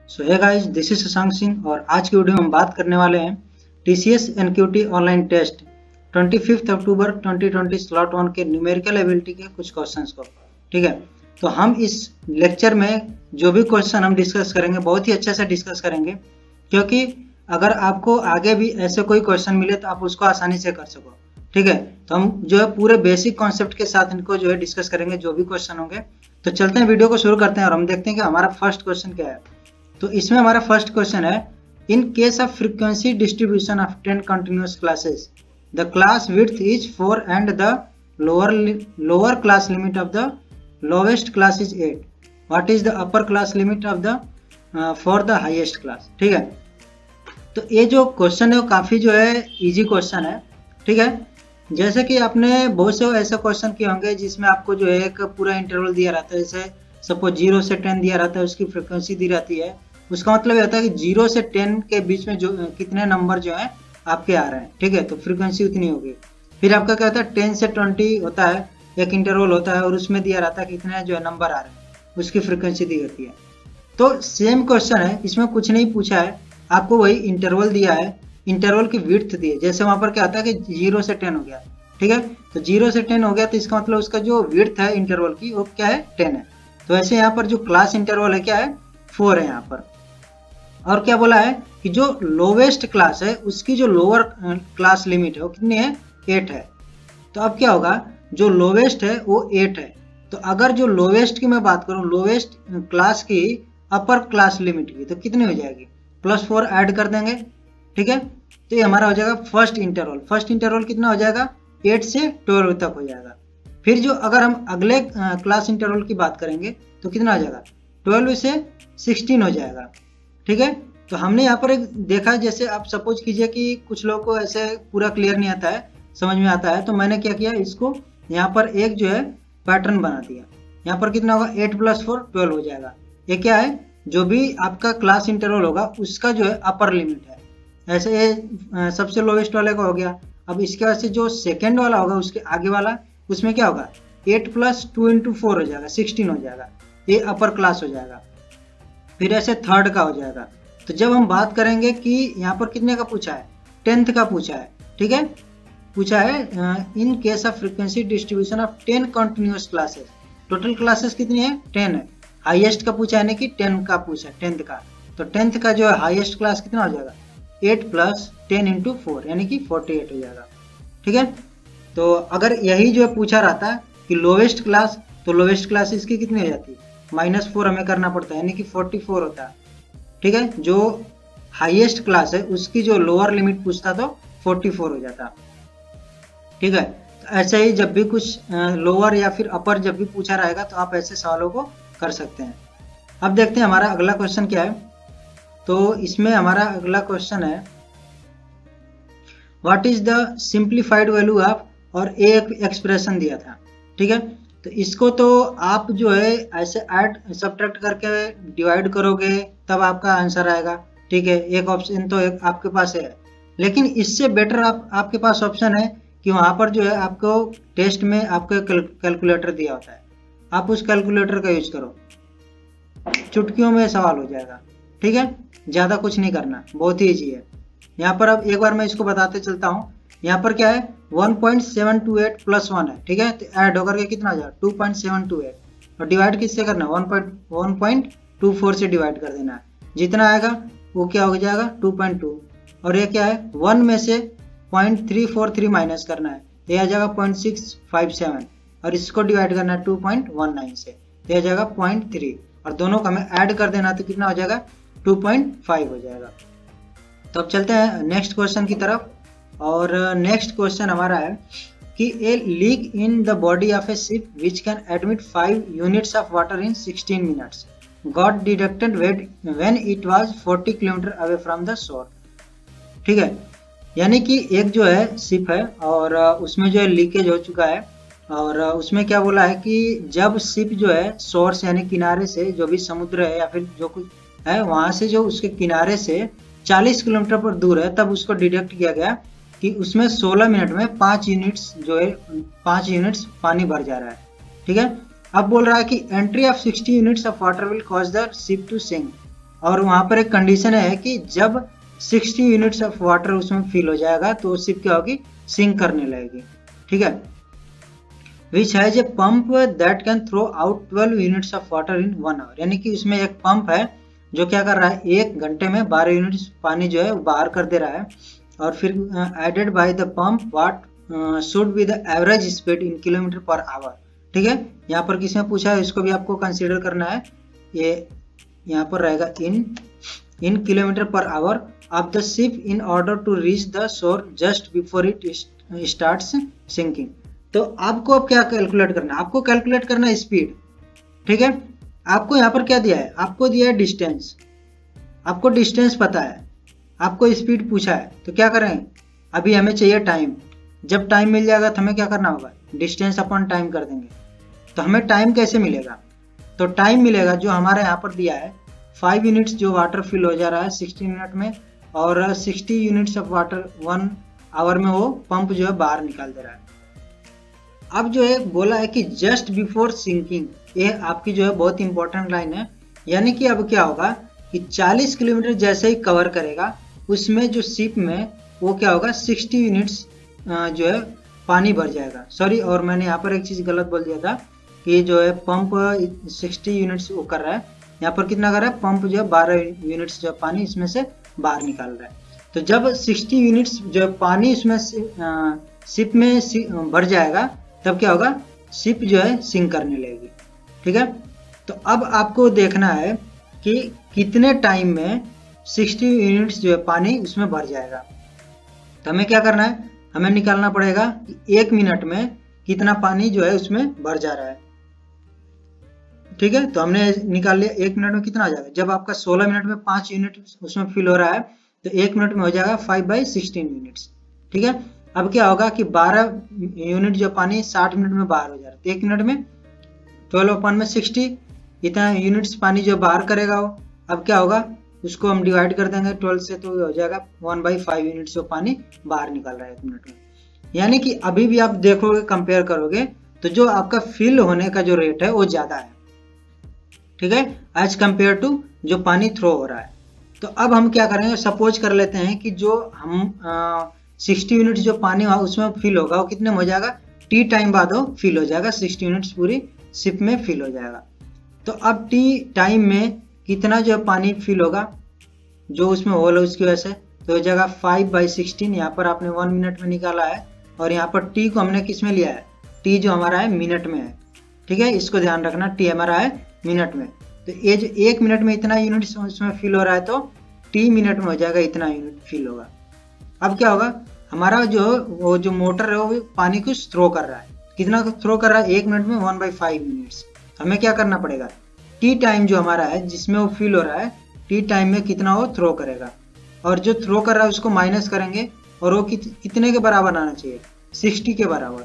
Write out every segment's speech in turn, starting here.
So hey guys, this is Shashank Singh और आज की वीडियो में हम बात करने वाले हैं टीसीएस एनक्यूटी ऑनलाइन टेस्ट 25 अक्टूबर 2020 स्लॉट 1 के न्यूमेरिकल एबिलिटी के कुछ क्वेश्चंस को। ठीक है, तो हम इस लेक्चर में जो भी क्वेश्चन हम डिस्कस करेंगे बहुत ही अच्छे से डिस्कस करेंगे, क्योंकि अगर आपको आगे भी ऐसे कोई क्वेश्चन मिले तो आप उसको आसानी से कर सको। ठीक है, तो हम जो है पूरे बेसिक कॉन्सेप्ट के साथ इनको जो है डिस्कस करेंगे जो भी क्वेश्चन होंगे। तो चलते हैं, वीडियो को शुरू करते हैं और हम देखते हैं कि हमारा फर्स्ट क्वेश्चन क्या है। तो इसमें हमारा फर्स्ट क्वेश्चन है, in case of frequency distribution of 10 continuous classes the class width is 4 and the lower class limit of the lowest class is 8, what is the upper class limit of the for the highest class. ठीक है, तो ये जो question है वो काफी जो है इजी क्वेश्चन है। ठीक है, जैसे कि आपने बहुत से ऐसे क्वेश्चन किए होंगे जिसमें आपको जो है एक पूरा इंटरवल दिया रहता है, जैसे सपोज 0 से 10 दिया रहता है, उसकी फ्रीक्वेंसी दी रहती है। उसका मतलब होता है कि 0 से 10 के बीच में जो कितने नंबर जो है आपके आ रहे हैं। ठीक है, तो फ्रीक्वेंसी उतनी होगी। फिर आपका क्या होता है, 10 से 20 होता है, एक इंटरवल होता है और उसमें दिया रहता है कितने जो है नंबर आ रहे हैं, उसकी फ्रीक्वेंसी दी रहती है। तो सेम क्वेश्चन है, इसमें कुछ नहीं पूछा है, आपको वही इंटरवल दिया है, इंटरवल की विड्थ दी है। जैसे वहां पर क्या होता है कि 0 से 10 हो गया। ठीक है, तो 0 से 10 हो गया तो इसका मतलब उसका जो विड्थ है इंटरवल की वो क्या है, 10 है। तो ऐसे यहाँ पर जो क्लास इंटरवल है क्या है, 4 है यहाँ पर। और क्या बोला है कि जो लोवेस्ट क्लास है उसकी जो लोअर क्लास लिमिट है वो कितनी है, 8 है। तो अब क्या होगा, जो लोवेस्ट है वो 8 है। तो अगर जो लोवेस्ट की मैं बात करूं, लोवेस्ट क्लास की अपर क्लास लिमिट की, तो कितनी हो जाएगी, +4 ऐड कर देंगे। ठीक है, तो ये हमारा हो जाएगा फर्स्ट इंटरवल। फर्स्ट इंटरवल कितना हो जाएगा, 8 से 12 तक हो जाएगा। फिर जो अगर हम अगले क्लास इंटरवल की बात करेंगे तो कितना हो जाएगा, 12 से 16 हो जाएगा। ठीक है, तो हमने यहाँ पर एक देखा, जैसे आप सपोज कीजिए कि कुछ लोगों को ऐसे पूरा क्लियर नहीं आता है, समझ में आता है, तो मैंने क्या किया, इसको यहाँ पर एक जो है पैटर्न बना दिया। यहाँ पर कितना होगा, 8 + 4 12 हो जाएगा। ये क्या है, जो भी आपका क्लास इंटरवल होगा उसका जो है अपर लिमिट है। ऐसे ये सबसे लोवेस्ट वाले का हो गया। अब इसके बाद से जो सेकेंड वाला होगा उसके आगे वाला, उसमें क्या होगा, 8 + 2 × 4 हो जाएगा, 16 हो जाएगा, ये अपर क्लास हो जाएगा। फिर ऐसे थर्ड का हो जाएगा। तो जब हम बात करेंगे कि यहाँ पर कितने का पूछा है, 10th का पूछा है। ठीक है, पूछा है in case of frequency distribution of 10 continuous classes, total classes कितनी है, 10 है। हाईएस्ट का पूछा है, नहीं कि 10 का पूछा है, 10th का। तो 10th का जो है हाईएस्ट क्लास कितना हो जाएगा, 8 + 10 × 4 यानी कि 48 हो जाएगा। ठीक है, तो अगर यही जो है पूछा रहता है कि लोवेस्ट क्लास, तो लोवेस्ट क्लास इसकी कितनी हो जाती है, -4 हमें करना पड़ता है, यानी कि 44 होता है। ठीक है, जो हाईएस्ट क्लास है उसकी जो लोअर लिमिट पूछता तो 44 हो जाता। ठीक है, तो ऐसे ही जब भी कुछ लोअर या फिर अपर जब भी पूछा रहेगा तो आप ऐसे सवालों को कर सकते हैं। अब देखते हैं हमारा अगला क्वेश्चन क्या है। तो इसमें हमारा अगला क्वेश्चन है, what is the simplified value of, और एक एक्सप्रेशन दिया था। ठीक है, तो इसको तो आप जो है ऐसे ऐड सब्ट्रैक्ट करके डिवाइड करोगे तब आपका आंसर आएगा। ठीक है, एक ऑप्शन तो एक आपके पास है, लेकिन इससे बेटर आपके पास ऑप्शन है कि वहां पर जो है आपको टेस्ट में आपको कैलकुलेटर दिया होता है, आप उस कैलकुलेटर का यूज करो, चुटकियों में सवाल हो जाएगा। ठीक है, ज्यादा कुछ नहीं करना, बहुत ही ईजी है। यहाँ पर अब एक बार मैं इसको बताते चलता हूँ। यहाँ पर क्या है, 1.728 + 1 है। ठीक है, तो ऐड होकर के कितना हो जाएगा, 2.728, और डिवाइड किससे करना है, 1.24 से डिवाइड कर देना है। जितना आएगा वो क्या हो जाएगा, 2.2, और ये क्या है, 1 में से 0.343 माइनस करना है, ये आ जाएगा 0.657, और इसको डिवाइड करना है 2.19 से, ये आ जाएगा 0.3, और दोनों का हमें ऐड कर देना तो कितना हो जाएगा, 2.5 हो जाएगा। तो अब चलते हैं नेक्स्ट क्वेश्चन की तरफ। और नेक्स्ट क्वेश्चन हमारा है कि a leak in the body of a ship which can admit 5 units of water in 16 minutes got detected when it was 40 kilometre away from the shore. ठीक है, यानी कि एक जो है शिप है और उसमें जो है लीकेज हो चुका है, और उसमें क्या बोला है कि जब शिप जो है शोर से यानी किनारे से, जो भी समुद्र है या फिर जो कुछ है वहां से जो उसके किनारे से 40 किलोमीटर पर दूर है, तब उसको डिटेक्ट किया गया कि उसमें 16 मिनट में 5 यूनिट्स जो है 5 यूनिट्स पानी भर जा रहा है। ठीक है, अब बोल रहा है कि entry of 60 units of water will cause the ship to sink, और वहां पर एक कंडीशन है कि जब 60 यूनिट्स ऑफ वाटर उसमें फिल हो जाएगा तो शिप क्या होगी, सिंक करने लगेगी। ठीक है, which has a pump that can throw out 12 units of water in 1 hour. यानी कि उसमें एक पंप है जो क्या कर रहा है, 1 घंटे में 12 यूनिट्स पानी जो है बाहर कर दे रहा है। और फिर added by the pump what should be the average speed in kilometre per hour. ठीक है, यहाँ पर किसने पूछा है, इसको भी आपको कंसीडर करना है। ये यहाँ पर रहेगा in kilometre per hour of the ship in order to reach the shore just before it starts sinking. तो आपको अब क्या कैलकुलेट करना है, आपको कैलकुलेट करना है स्पीड। ठीक है, आपको यहाँ पर क्या दिया है, आपको दिया है डिस्टेंस, आपको डिस्टेंस पता है, आपको स्पीड पूछा है, तो क्या करें, अभी हमें चाहिए टाइम। जब टाइम मिल जाएगा तो हमें क्या करना होगा, डिस्टेंस अपॉन टाइम कर देंगे। तो हमें टाइम कैसे मिलेगा, तो टाइम मिलेगा जो हमारे यहाँ पर दिया है 5 यूनिट्स जो वाटर फिल हो जा रहा है 60 मिनट में, और 60 यूनिट्स ऑफ वाटर 1 आवर में वो पंप जो है बाहर निकाल दे रहा है। अब जो है बोला है कि जस्ट बिफोर सिंकिंग, ये आपकी जो है बहुत इंपॉर्टेंट लाइन है। यानी कि अब क्या होगा कि 40 किलोमीटर जैसे ही कवर करेगा उसमें जो शिप में वो क्या होगा 60 यूनिट्स जो है पानी भर जाएगा। सॉरी, और मैंने यहाँ पर एक चीज गलत बोल दिया था कि जो है पंप 60 यूनिट्स वो कर रहा है, यहाँ पर कितना कर रहा है, पंप जो है 12 यूनिट्स जो पानी इसमें से बाहर निकाल रहा है। तो जब 60 यूनिट्स जो है पानी इसमें शिप में भर जाएगा तब क्या होगा, शिप जो है सिंक करने लगेगी। ठीक है, तो अब आपको देखना है कि कितने टाइम में 60 यूनिट्स जो है पानी उसमें भर जाएगा। तो हमें क्या करना है, हमें निकालना पड़ेगा कि 1 मिनट में कितना पानी जो है उसमें भर जा रहा है। ठीक है, तो हमने निकाल लिया 1 मिनट में कितना आ जाएगा। जब आपका 16 मिनट में 5 यूनिट उसमें फिल हो रहा है तो 1 मिनट में हो जाएगा 5/16 यूनिट्स। ठीक है, अब क्या होगा कि 12 यूनिट जो पानी 60 मिनट में बाहर हो जा रहा है, तो 1 मिनट में 12/60 इतना यूनिट्स पानी जो बाहर करेगा वो। अब क्या होगा, उसको हम डिवाइड कर देंगे 12 से, तो हो जाएगा 1/5 यूनिट्स जो पानी बाहर निकल रहा है 1 मिनट में। यानी कि अभी भी आप देखोगे, कंपेयर करोगे तो जो आपका फिल होने का जो रेट है वो ज्यादा है। ठीक है, एज कंपेयर टू जो पानी थ्रो हो रहा है। तो अब हम क्या करेंगे, सपोज कर लेते हैं कि जो हम 60 यूनिट जो पानी हुआ उसमें फिल होगा वो कितने में हो जाएगा, टी टाइम बाद वो फिल हो जाएगा, 60 यूनिट्स पूरी शिप में फिल हो जाएगा। तो अब टी टाइम में कितना जो पानी फिल होगा जो उसमें होल है उसकी वजह से, तो हो जाएगा 5/16। यहाँ पर आपने 1 मिनट में निकाला है और यहाँ पर टी को हमने किस में लिया है, टी जो हमारा है मिनट में है। ठीक है, इसको ध्यान रखना, टी हमारा है मिनट में। तो ये जो 1 मिनट में इतना यूनिट उसमें फिल हो रहा है तो टी मिनट में हो जाएगा इतना यूनिट फिल होगा। अब क्या होगा, हमारा जो वो जो मोटर है वो पानी को थ्रो कर रहा है, कितना थ्रो कर रहा है 1 मिनट में 1/5 मिनट्स। हमें क्या करना पड़ेगा, टी टाइम जो हमारा है जिसमें वो फिल हो रहा है, टी टाइम में कितना वो थ्रो करेगा, और जो थ्रो कर रहा है उसको माइनस करेंगे और वो कितने के बराबर आना चाहिए, 60 के बराबर।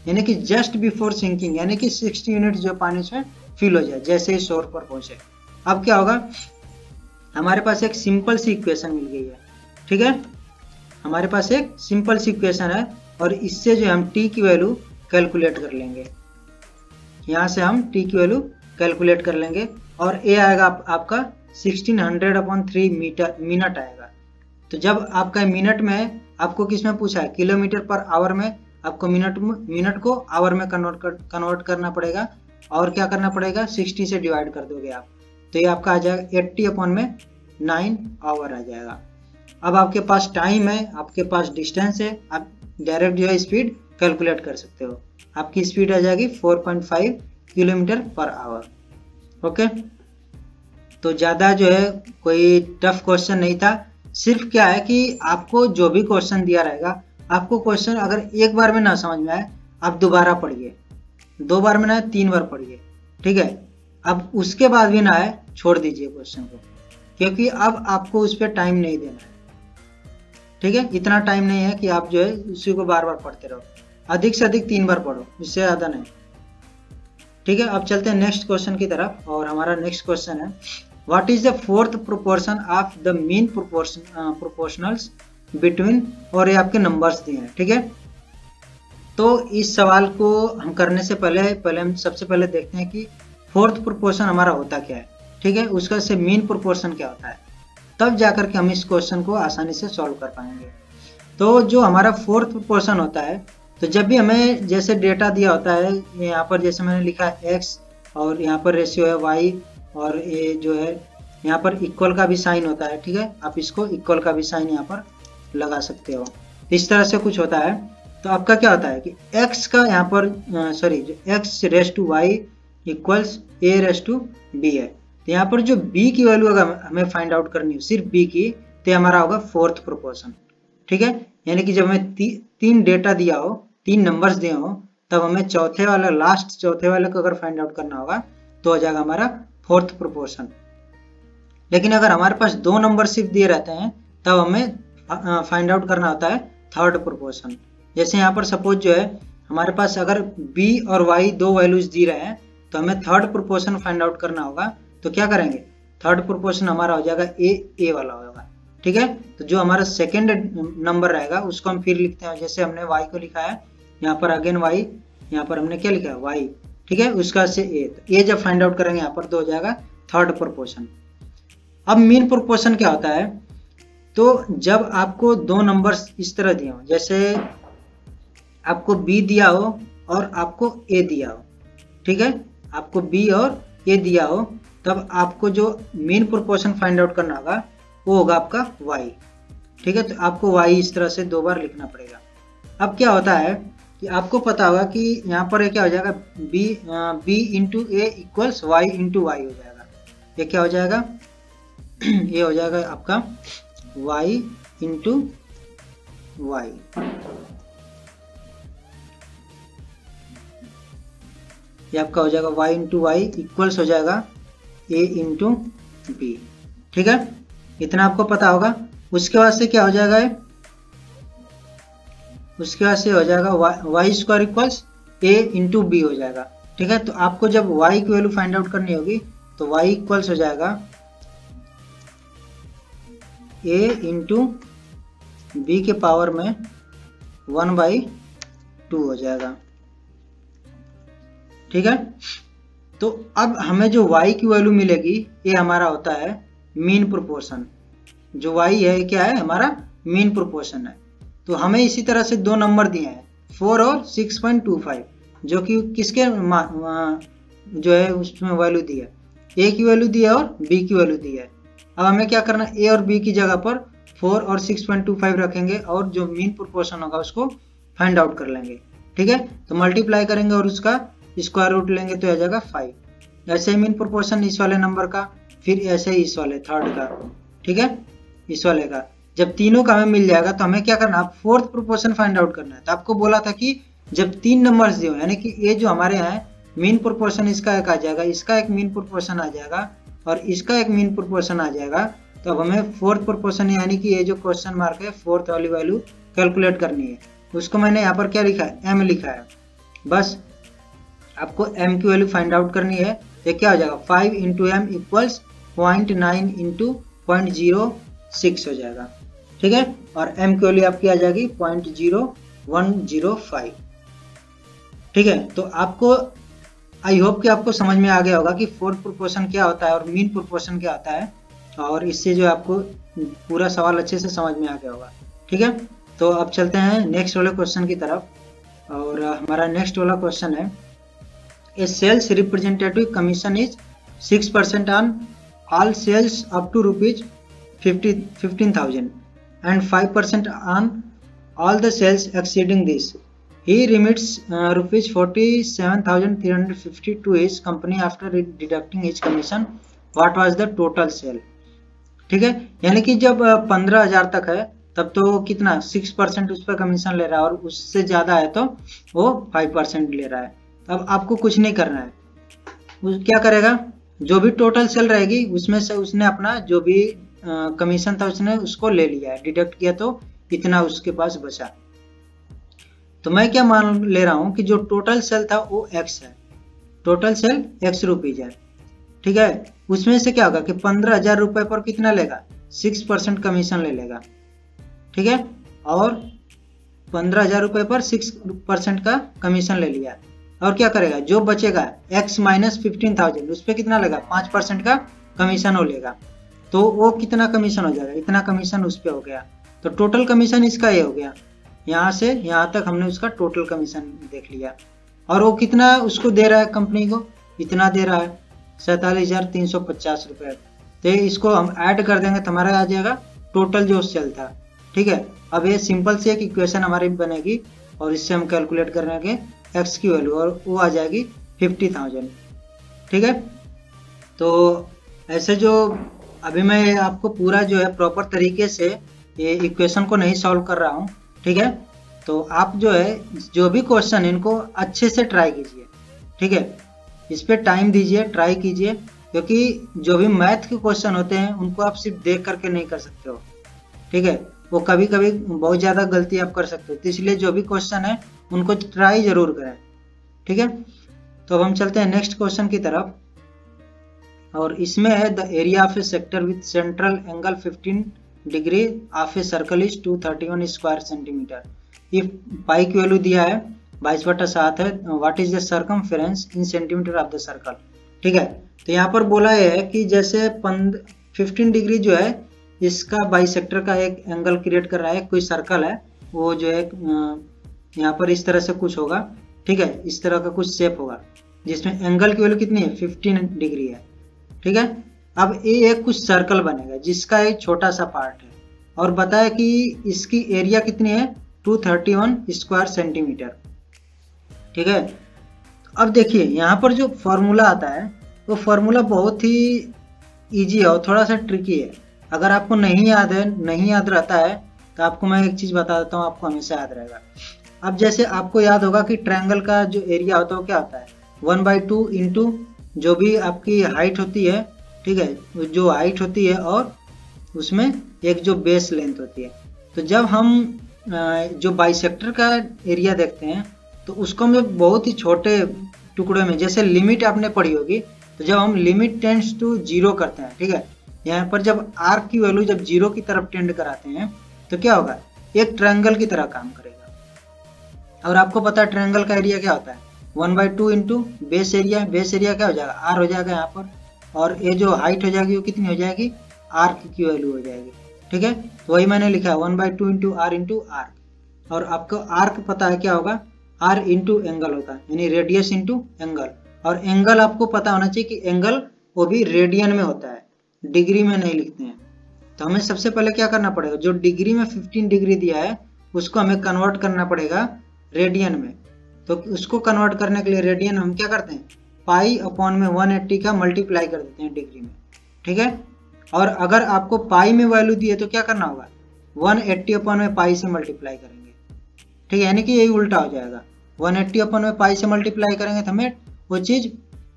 यानी कि जस्ट बिफोर सिंकिंग, यानी कि 60 यूनिट जो पानी से फिल हो जाए जैसे ही शोर पर पहुंचे। अब क्या होगा, हमारे पास एक सिंपल सी इक्वेशन मिल गई है। ठीक है, हमारे पास एक सिंपल सी इक्वेशन है और इससे जो हम टी की वैल्यू कैलकुलेट कर लेंगे। यहाँ से हम टी की वैल्यू कैलकुलेट कर लेंगे और ए आएगा आपका 1600/3 मिनट आएगा। तो जब आपका मिनट में आपको किसमें पूछा है, किलोमीटर पर आवर में, आपको मिनट को आवर में कन्वर्ट करना पड़ेगा और क्या करना पड़ेगा, 60 से डिवाइड कर दोगे आप, तो ये आपका आ जाएगा 80/9 आवर आ जाएगा। अब आपके पास टाइम है, आपके पास डिस्टेंस है, आप डायरेक्ट जो है स्पीड कैलकुलेट कर सकते हो। आपकी स्पीड आ जाएगी 4.5 किलोमीटर पर आवर। ओके, तो ज़्यादा जो है कोई टफ क्वेश्चन नहीं था। सिर्फ क्या है कि आपको जो भी क्वेश्चन दिया रहेगा, आपको क्वेश्चन अगर एक बार में ना समझ में आए आप दोबारा पढ़िए, 2 बार में ना 3 बार पढ़िए। ठीक है, अब उसके बाद भी ना आए छोड़ दीजिए क्वेश्चन को, क्योंकि अब आपको उस पर टाइम नहीं देना है। ठीक है, इतना टाइम नहीं है कि आप जो है उसी को बार बार पढ़ते रहो, अधिक से अधिक 3 बार पढ़ो, इससे ज़्यादा नहीं। ठीक है, अब चलते हैं नेक्स्ट क्वेश्चन की तरफ और हमारा नेक्स्ट क्वेश्चन है, what is the 4th proportion of the mean proportionals between, और ये आपके नंबर्स दिए हैं। ठीक है, तो इस सवाल को हम करने से पहले हम सबसे पहले देखते हैं कि 4th प्रोपोर्शन हमारा होता क्या है। ठीक है, उसका से मीन प्रोपोर्शन क्या होता है, तब जाकर के हम इस क्वेश्चन को आसानी से सॉल्व कर पाएंगे। तो जो हमारा फोर्थ प्रोपोर्शन होता है, तो जब भी हमें जैसे डेटा दिया होता है, यहाँ पर जैसे मैंने लिखा है x और यहाँ पर रेशियो है y और ये जो है यहाँ पर इक्वल का भी साइन होता है, ठीक है, आप इसको इक्वल का भी साइन यहाँ पर लगा सकते हो। इस तरह से कुछ होता है। तो आपका क्या होता है कि x का यहाँ पर x raise to Y equals a raise to b है। तो यहाँ पर जो b की वैल्यू अगर हमें फाइंड आउट करनी हो सिर्फ b की, तो हमारा होगा फोर्थ प्रोपोर्शन, ठीक है। यानी कि जब हमें तीन डेटा दिया हो, तीन नंबर्स दिए हो, तब हमें चौथे वाला लास्ट चौथे वाले को अगर फाइंड आउट करना होगा तो हो जाएगा हमारा फोर्थ प्रोपोर्शन। लेकिन अगर हमारे पास दो नंबर सिर्फ दिए रहते हैं तब हमें फाइंड आउट करना होता है थर्ड प्रोपोर्शन। जैसे यहाँ पर सपोज जो है हमारे पास अगर b और y दो वैल्यूज दी रहे हैं तो हमें थर्ड प्रोपोर्शन फाइंड आउट करना होगा। तो क्या करेंगे, थर्ड प्रोपोर्शन हमारा हो जाएगा a वाला होगा, ठीक है। तो जो हमारा सेकेंड नंबर रहेगा उसको हम फिर लिखते हैं, जैसे हमने y को लिखा है यहाँ पर अगेन y, यहाँ पर हमने क्या लिखा है y, ठीक है, उसका से a। तो a जब फाइंड आउट करेंगे यहाँ पर तो हो जाएगा थर्ड प्रोपोर्शन। अब मीन प्रोपोर्शन क्या होता है, तो जब आपको दो नंबर्स इस तरह दिए हो, जैसे आपको b दिया हो और आपको a दिया हो, ठीक है, आपको b और a दिया हो, तब आपको जो मीन प्रोपोर्शन फाइंड आउट करना होगा वो होगा आपका y, ठीक है। तो आपको y इस तरह से दो बार लिखना पड़ेगा। अब क्या होता है कि आपको पता होगा कि यहाँ पर क्या हो जाएगा, b इंटू ए इक्वल्स y इंटू वाई हो जाएगा। ये क्या हो जाएगा, ये हो जाएगा आपका y इंटू वाई, ये आपका हो जाएगा y इंटू वाई इक्वल्स हो जाएगा a इंटू बी, ठीक है। इतना आपको पता होगा। उसके बाद से क्या हो जाएगा, उसके बाद से हो जाएगा Y square equals a into B हो जाएगा, ठीक है। तो आपको जब y की वैल्यू फाइंड आउट करनी होगी तो y इक्वल्स हो जाएगा a इंटू बी के पावर में 1/2 हो जाएगा, ठीक है। तो अब हमें जो y की वैल्यू मिलेगी ये हमारा होता है मीन प्रोपोर्शन। जो y है क्या है, हमारा मीन प्रोपोर्शन है। तो हमें इसी तरह से दो नंबर दिए हैं 4 और 6.25, जो कि किसके जो है उसमें वैल्यू दी है, a की वैल्यू दी है और b की वैल्यू दी है। अब हमें क्या करना है, a और b की जगह पर 4 और 6.25 रखेंगे और जो मीन प्रोपोर्शन होगा उसको फाइंड आउट कर लेंगे, ठीक है। तो मल्टीप्लाई करेंगे और उसका स्क्वायर रूट लेंगे तो आ जाएगा 5। ऐसे ही मीन प्रोपोर्शन इस वाले नंबर का, फिर ऐसे ही इस वाले थर्ड का, ठीक है, इस वाले का। जब तीनों का हमें मिल जाएगा तो हमें क्या करना है, फोर्थ प्रोपोर्शन फाइंड आउट करना है। तो आपको बोला था कि जब तीन नंबर्स दिए यानी कि ये जो हमारे यहाँ मीन प्रोपोर्शन इसका एक आ जाएगा, इसका एक मीन प्रोपोर्शन आ जाएगा और इसका एक मीन प्रोपोर्शन आ जाएगा। तो अब हमें फोर्थ प्रोपोर्शन यानी कि ये जो क्वेश्चन मार्क है फोर्थ वाली वैल्यू कैलकुलेट करनी है। उसको मैंने यहाँ पर क्या लिखा है, m लिखा है। बस आपको m की वैल्यू फाइंड आउट करनी है। ये क्या हो जाएगा, 5 इंटू एम इक्वल्स 0.9 इंटू 0.06 हो जाएगा, ठीक है। और m की वैल्यू आपकी आ जाएगी 0.0105, ठीक है। तो आपको आई होप कि आपको समझ में आ गया होगा कि फोर्थ प्रोपोर्शन क्या होता है और मीन प्रोपोर्शन क्या होता है, और इससे जो आपको पूरा सवाल अच्छे से समझ में आ गया होगा, ठीक है। तो अब चलते हैं नेक्स्ट वाले क्वेश्चन की तरफ। और हमारा नेक्स्ट वाला क्वेश्चन है, a sales representative commission is 6% on all sales up to ₹15,000 and 5% on all the sales exceeding this. He remits ₹47,350 to his company after deducting his commission. What was the total sale? ठीक है, यानी कि जब 15,000 तक है तब तो कितना 6% उस पर कमीशन ले रहा है और उससे ज्यादा है तो वो 5% ले रहा है। अब आपको कुछ नहीं करना है, क्या करेगा, जो भी टोटल सेल रहेगी उसमें से उसने अपना जो भी कमीशन था उसने उसको ले लिया है, डिडक्ट किया तो इतना उसके पास बचा। तो मैं क्या मान ले रहा हूं कि जो टोटल सेल था वो x है, टोटल सेल x रुपीज है, ठीक है। उसमें से क्या होगा कि 15,000 रुपए पर कितना लेगा, 6% कमीशन ले लेगा, ठीक है। और 15,000 रुपए पर 6% का कमीशन ले लिया। और क्या करेगा, जो बचेगा x माइनस 15,000 उस पर कितना लेगा, 5% का कमीशन वो लेगा, तो वो कितना कमीशन हो जाएगा, इतना कमीशन उस पर हो गया। तो टोटल कमीशन इसका ये हो गया, यहाँ से यहाँ तक हमने उसका टोटल कमीशन देख लिया। और वो कितना उसको दे रहा है कंपनी को, इतना दे रहा है 47,350 रुपये। तो इसको हम ऐड कर देंगे तो हमारा आ जाएगा टोटल जो सेल था। ठीक है, अब ये सिंपल सी एक इक्वेशन हमारी बनेगी और इससे हम कैलकुलेट करेंगे एक्स की वैल्यू और वो आ जाएगी 50,000। ठीक है, तो ऐसे जो अभी मैं आपको पूरा जो है प्रॉपर तरीके से ये इक्वेशन को नहीं सॉल्व कर रहा हूँ। ठीक है, तो आप जो है जो भी क्वेश्चन इनको अच्छे से ट्राई कीजिए। ठीक है, इस पे टाइम दीजिए, ट्राई कीजिए, क्योंकि जो भी मैथ के क्वेश्चन होते हैं उनको आप सिर्फ देख करके नहीं कर सकते हो। ठीक है, वो कभी कभी बहुत ज़्यादा गलती आप कर सकते हो, तो इसलिए जो भी क्वेश्चन है उनको ट्राई जरूर करें। ठीक है, तो अब हम चलते हैं नेक्स्ट क्वेश्चन की तरफ, और इसमें है the area of a sector with central angle 15 degree of a circle is 231 square centimetre. If pi की वैल्यू दिया है 22/7 है, what is the circumference in centimetre of the circle. ठीक है, तो यहाँ पर बोला है कि जैसे 15 डिग्री जो है इसका बाइसेक्टर का एक एंगल क्रिएट कर रहा है, कोई सर्कल है वो जो है यहाँ पर इस तरह से कुछ होगा। ठीक है, इस तरह का कुछ शेप होगा जिसमें एंगल की वैल्यू कितनी है 15 डिग्री है। ठीक है, अब ये एक कुछ सर्कल बनेगा जिसका एक छोटा सा पार्ट है और बताया कि इसकी एरिया कितनी है 231 स्क्वायर सेंटीमीटर। ठीक है, अब देखिए यहाँ पर जो फॉर्मूला आता है वो फॉर्मूला बहुत ही इजी है और थोड़ा सा ट्रिकी है। अगर आपको नहीं याद है, नहीं याद रहता है, तो आपको मैं एक चीज़ बता देता हूँ, आपको हमेशा याद रहेगा। अब जैसे आपको याद होगा कि ट्रायंगल का जो एरिया होता है वो क्या होता है 1/2 इंटू जो भी आपकी हाइट होती है। ठीक है, जो हाइट होती है और उसमें एक जो बेस लेंथ होती है। तो जब हम जो बाइसेक्टर का एरिया देखते हैं तो उसको हम बहुत ही छोटे टुकड़े में, जैसे लिमिट आपने पढ़ी होगी, तो जब हम लिमिट टेंड्स टू 0 करते हैं, ठीक है, यहाँ पर जब आर की वैल्यू जब 0 की तरफ टेंड कराते हैं तो क्या होगा, एक ट्रायंगल की तरह काम करेगा। और आपको पता है ट्रायंगल का एरिया क्या होता है 1/2 into base area. Base area क्या हो जाएगा आर हो जाएगा यहाँ पर, और ये जो हाइट हो जाएगी वो कितनी हो जाएगी आर की वैल्यू हो जाएगी। ठीक है, तो वही मैंने लिखा है 1/2 इंटू आर। और आपको आर्क पता है क्या होगा आर इंटू एंगल होता है, यानी रेडियस इंटू एंगल। और एंगल आपको पता होना चाहिए कि एंगल वो भी रेडियन में होता है, डिग्री में नहीं लिखते हैं। तो हमें सबसे पहले क्या करना पड़ेगा, जो डिग्री में 15 डिग्री दिया है उसको हमें कन्वर्ट करना पड़ेगा रेडियन में। तो उसको कन्वर्ट करने के लिए रेडियन हम क्या करते हैं पाई अपॉन में 180 का मल्टीप्लाई कर देते हैं डिग्री में। ठीक है, और अगर आपको पाई में वैल्यू दी है तो क्या करना होगा 180 अपॉन में पाई से मल्टीप्लाई करेंगे। ठीक है, यानी कि यही उल्टा हो जाएगा, 180 अपॉन में पाई से मल्टीप्लाई करेंगे तो हमें वो चीज़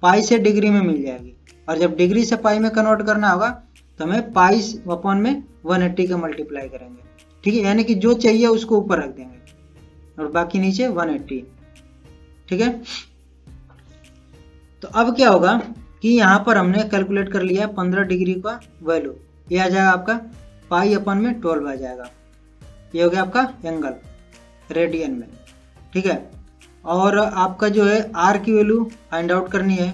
पाई से डिग्री में मिल जाएगी। और जब डिग्री से पाई में कन्वर्ट करना होगा तो हमें पाई अपॉन में 180 का मल्टीप्लाई करेंगे। ठीक है, यानी कि जो चाहिए उसको ऊपर रख देंगे और बाकी नीचे 180। ठीक है, तो अब क्या होगा कि यहाँ पर हमने कैलकुलेट कर लिया 15 डिग्री का वैल्यू, ये आ जाएगा आपका पाई अपन में 12 आ जाएगा। ये हो गया आपका एंगल रेडियन में। ठीक है, और आपका जो है आर की वैल्यू फाइंड आउट करनी है।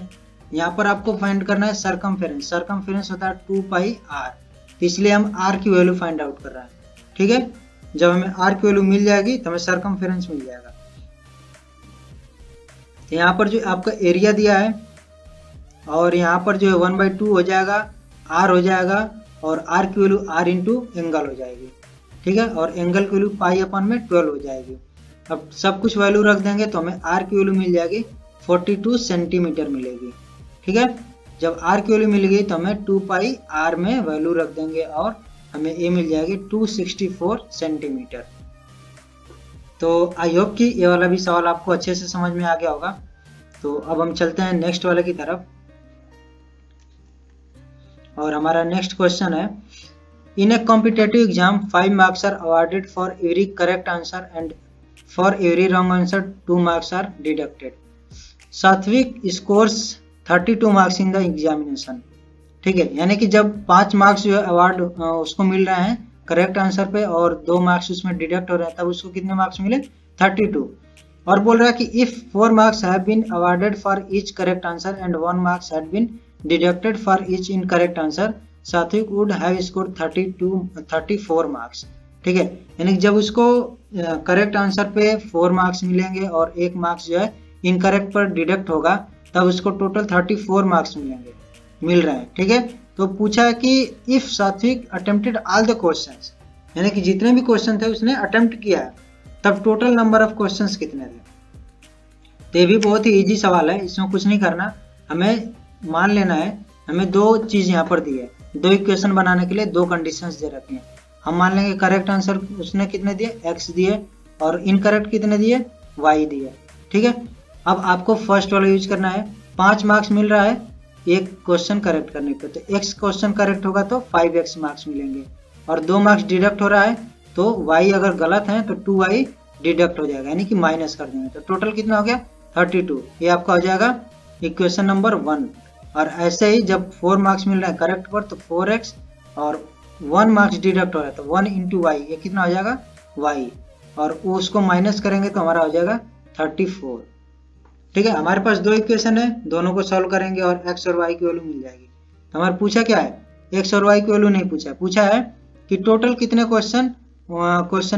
यहाँ पर आपको फाइंड करना है सर्कमफेरेंस। सर्कमफेरेंस होता है 2πr, तो इसलिए हम आर की वैल्यू फाइंड आउट कर रहे हैं। ठीक है, जब हमें आर की वैल्यू मिल जाएगी तो हमें सर्कमफेरेंस मिल जाएगा। तो यहाँ पर जो आपका एरिया दिया है और यहाँ पर जो है 1/2 हो जाएगा, आर हो जाएगा, और आर की वैल्यू आर इंटू एंगल हो जाएगी। ठीक है, और एंगल की वैल्यू पाई अपन में 12 हो जाएगी। अब सब कुछ वैल्यू रख देंगे तो हमें आर की वैल्यू मिल जाएगी 42 सेंटीमीटर मिलेगी। ठीक है, जब आर की वैल्यू मिल गई तो हमें 2πr में वैल्यू रख देंगे और हमें ये मिल जाएगी 264 सेंटीमीटर। तो आई होप कि ये वाला भी सवाल आपको अच्छे से समझ में आ गया होगा। तो अब हम चलते हैं नेक्स्ट वाले की तरफ, और हमारा नेक्स्ट क्वेश्चन है in a competitive exam 5 marks are awarded for every correct answer and for every wrong answer 2 marks are deducted. Satvik scores 32 marks in the examination. ठीक है, यानी कि जब 5 मार्क्स जो है अवार्ड उसको मिल रहे हैं करेक्ट आंसर पे और 2 मार्क्स उसमें डिडक्ट हो रहे हैं, तब उसको कितने मार्क्स मिले 32। और बोल रहा है कि if 4 marks have been awarded for each correct answer and 1 marks had been deducted for each incorrect answer Satvik would have scored 34 marks. ठीक है, यानी जब उसको करेक्ट आंसर पे 4 मार्क्स मिलेंगे और 1 मार्क्स जो है इनकरेक्ट पर डिडक्ट होगा, तब उसको टोटल 34 मार्क्स मिल रहे हैं। ठीक है, तो पूछा है कि इफ सात्विक अटेम्प्टेड ऑल द क्वेश्चंस, यानी कि जितने भी क्वेश्चन थे उसने अटेम्प्ट किया है, तब टोटल नंबर ऑफ क्वेश्चंस कितने थे। तो ये भी बहुत ही इजी सवाल है, इसमें कुछ नहीं करना, हमें मान लेना है, हमें दो चीज यहाँ पर दी है, दो इक्वेशन बनाने के लिए दो कंडीशंस दे रखी हैं। हम मान लेंगे करेक्ट आंसर उसने कितने दिए, x दिए, और इनकरेक्ट कितने दिए, y दिए। ठीक है, अब आपको फर्स्ट वाला यूज करना है। 5 मार्क्स मिल रहा है एक क्वेश्चन करेक्ट करने पे, तो x क्वेश्चन करेक्ट होगा तो 5x मार्क्स मिलेंगे, और 2 मार्क्स डिडक्ट हो रहा है तो y अगर गलत है तो 2y डिडक्ट हो जाएगा, यानी कि माइनस कर देंगे, तो टोटल कितना हो गया 32। ये आपका हो जाएगा इक्वेशन नंबर 1। और ऐसे ही जब 4 मार्क्स मिल रहा है करेक्ट पर तो 4x, और 1 मार्क्स डिडक्ट हो रहा है तो 1 इंटू वाई, ये कितना हो जाएगा y, और उसको माइनस करेंगे तो हमारा हो जाएगा 34। ठीक है, हमारे पास दो इक्वेशन है, दोनों को सॉल्व करेंगे और x और y की वैल्यू मिल जाएगी। तो हमारा पूछा क्या है, x और y की वैल्यू नहीं पूछा है, पूछा है कि टोटल कितने क्वेश्चन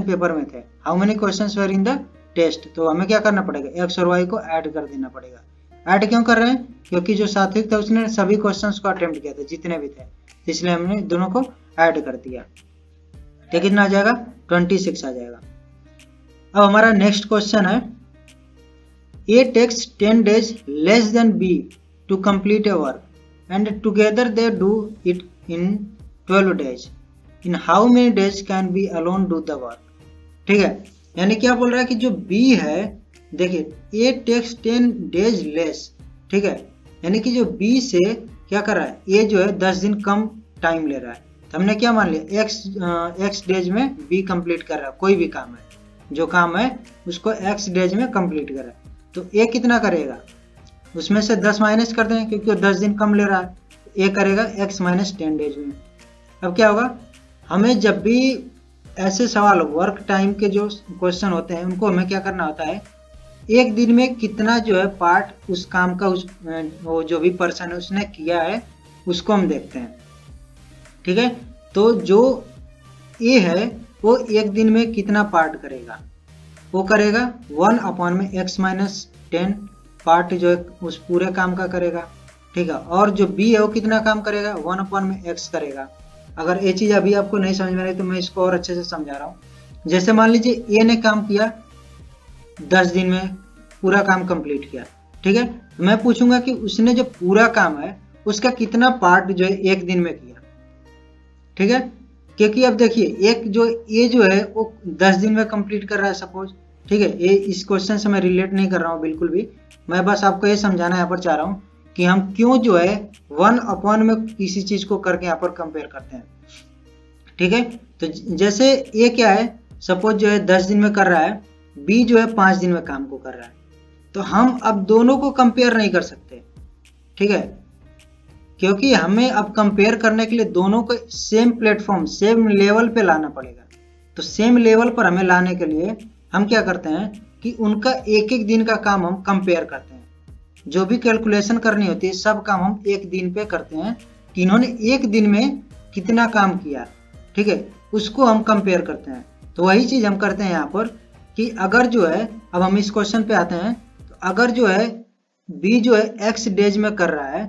पेपर में थे, how many questions were in the test. तो हमें क्या करना पड़ेगा, x और y को ऐड कर देना पड़ेगा। ऐड क्यों कर रहे हैं, क्योंकि जो सात्विक था उसने सभी क्वेश्चंस को अटेम्प्ट किया था जितने भी थे, इसलिए हमने दोनों को ऐड कर दिया। तो कितना आ जाएगा 26 आ जाएगा। अब हमारा नेक्स्ट क्वेश्चन है, A takes 10 days less than B to complete a work and together they do it in 12 days. In how many days can B alone do the work? ठीक है, यानी क्या बोल रहा है कि जो B है, देखिए A takes 10 days less, ठीक है, यानी कि जो B से क्या कर रहा है, A जो है 10 दिन कम टाइम ले रहा है। तो हमने क्या मान लिया, X डेज में B कंप्लीट कर रहा है, कोई भी काम है, जो काम है उसको X डेज में कंप्लीट कर रहा है, तो A कितना करेगा, उसमें से 10 माइनस कर दें क्योंकि वो 10 दिन कम ले रहा है, A करेगा X माइनस 10 डेज में। अब क्या होगा, हमें जब भी ऐसे सवाल वर्क टाइम के जो क्वेश्चन होते हैं उनको हमें क्या करना होता है, एक दिन में कितना जो है पार्ट उस काम का वो जो भी पर्सन है उसने किया है उसको हम देखते हैं। ठीक है, तो जो A है वो एक दिन में कितना पार्ट करेगा, वो करेगा 1 में x माइनस 10 पार्ट जो है उस पूरे काम का करेगा। ठीक है, और जो B है वो कितना काम करेगा, 1 में x करेगा। अगर ये चीज अभी आपको नहीं समझ में आई तो मैं इसको और अच्छे से समझा रहा हूँ। जैसे मान लीजिए A ने काम किया 10 दिन में पूरा काम कंप्लीट किया, ठीक है, मैं पूछूंगा कि उसने जो पूरा काम है उसका कितना पार्ट जो है एक दिन में किया। ठीक है, क्योंकि अब देखिए एक जो ये जो है वो 10 दिन में कंप्लीट कर रहा है सपोज। ठीक है, ये इस क्वेश्चन से मैं रिलेट नहीं कर रहा हूँ बिल्कुल भी, मैं बस आपको ये समझाना यहाँ पर चाह रहा हूँ कि हम क्यों जो है 1 में किसी चीज को करके यहाँ पर कंपेयर करते हैं। ठीक है, तो जैसे ये क्या है, सपोज जो है 10 दिन में कर रहा है, बी जो है 5 दिन में काम को कर रहा है, तो हम अब दोनों को कंपेयर नहीं कर सकते। ठीक है, क्योंकि हमें अब कंपेयर करने के लिए दोनों को सेम प्लेटफॉर्म सेम लेवल पे लाना पड़ेगा। तो सेम लेवल पर हमें लाने के लिए हम क्या करते हैं कि उनका एक एक दिन का काम हम कंपेयर करते हैं, जो भी कैलकुलेशन करनी होती है सब काम हम एक दिन पे करते हैं कि इन्होंने एक दिन में कितना काम किया। ठीक है, उसको हम कंपेयर करते हैं। तो वही चीज हम करते हैं यहाँ पर कि अगर जो है, अब हम इस क्वेश्चन पे आते हैं, तो अगर जो है बी जो है x डेज में कर रहा है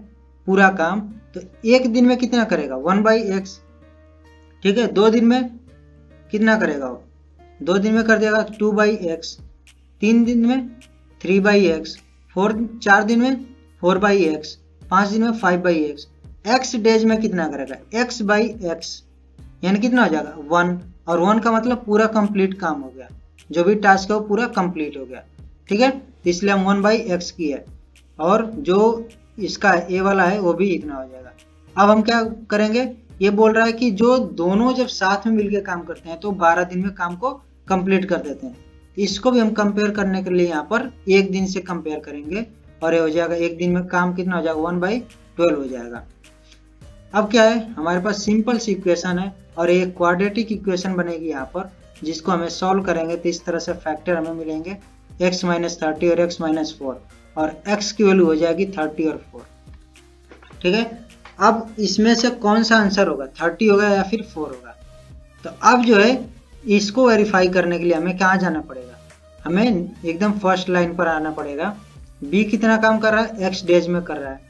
पूरा काम, तो एक दिन में कितना करेगा 1/x। ठीक है, 2 दिन में कितना करेगा वो, 2 दिन में कर देगा 2/x, 3 दिन में 3/x, 4 दिन में 4/x, 5 दिन में 5/x, x डेज में कितना करेगा x/x, यानी कितना हो जाएगा 1, और 1 का मतलब पूरा कंप्लीट काम हो गया, जो भी टास्क है वो पूरा कंप्लीट हो गया। ठीक है, तो इसलिए हम 1/x की है, और जो इसका ए वाला है वो भी इतना हो जाएगा। अब हम क्या करेंगे, ये बोल रहा है कि जो दोनों जब साथ में मिलकर काम करते हैं तो 12 दिन में काम को कंप्लीट कर देते हैं। इसको भी हम कंपेयर करने के लिए यहाँ पर एक दिन से कंपेयर करेंगे, और ये हो जाएगा एक दिन में काम कितना हो जाएगा 1/12 हो जाएगा। अब क्या है, हमारे पास सिंपल सी इक्वेशन है और एक क्वाड्रेटिक इक्वेशन बनेगी यहाँ पर, जिसको हमें सॉल्व करेंगे तो इस तरह से फैक्टर हमें मिलेंगे x - 30 और x - 4, और x की वैल्यू हो जाएगी 30 और 4। ठीक है। अब इसमें से कौन सा आंसर होगा, 30 होगा या फिर 4 होगा। तो अब जो है इसको वेरीफाई करने के लिए हमें कहाँ जाना पड़ेगा, हमें एकदम फर्स्ट लाइन पर आना पड़ेगा। बी कितना काम कर रहा है, x डेज में कर रहा है,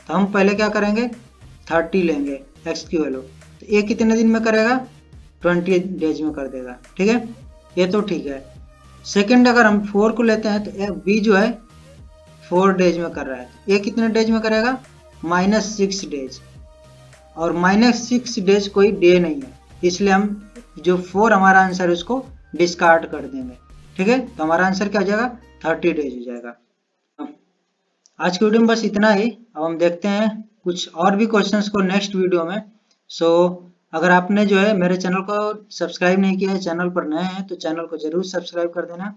तो हम पहले क्या करेंगे 30 लेंगे x की वैल्यू, तो ए कितने दिन में करेगा 20 डेज में कर देगा, ठीक है, ये तो ठीक है। सेकंड अगर हम 4 को लेते हैं तो बी जो है 4 डेज में कर रहा है, ये कितने डेज में करेगा -6 डेज, और -6 डेज कोई डे नहीं है, इसलिए हम जो 4 हमारा आंसर है उसको डिस्कार्ड कर देंगे, ठीक है। तो हमारा आंसर क्या हो जाएगा 30 डेज हो जाएगा। आज की वीडियो में बस इतना ही। अब हम देखते हैं कुछ और भी क्वेश्चंस को नेक्स्ट वीडियो में। सो अगर आपने जो है मेरे चैनल को सब्सक्राइब नहीं किया है, चैनल पर नए हैं तो चैनल को जरूर सब्सक्राइब कर देना।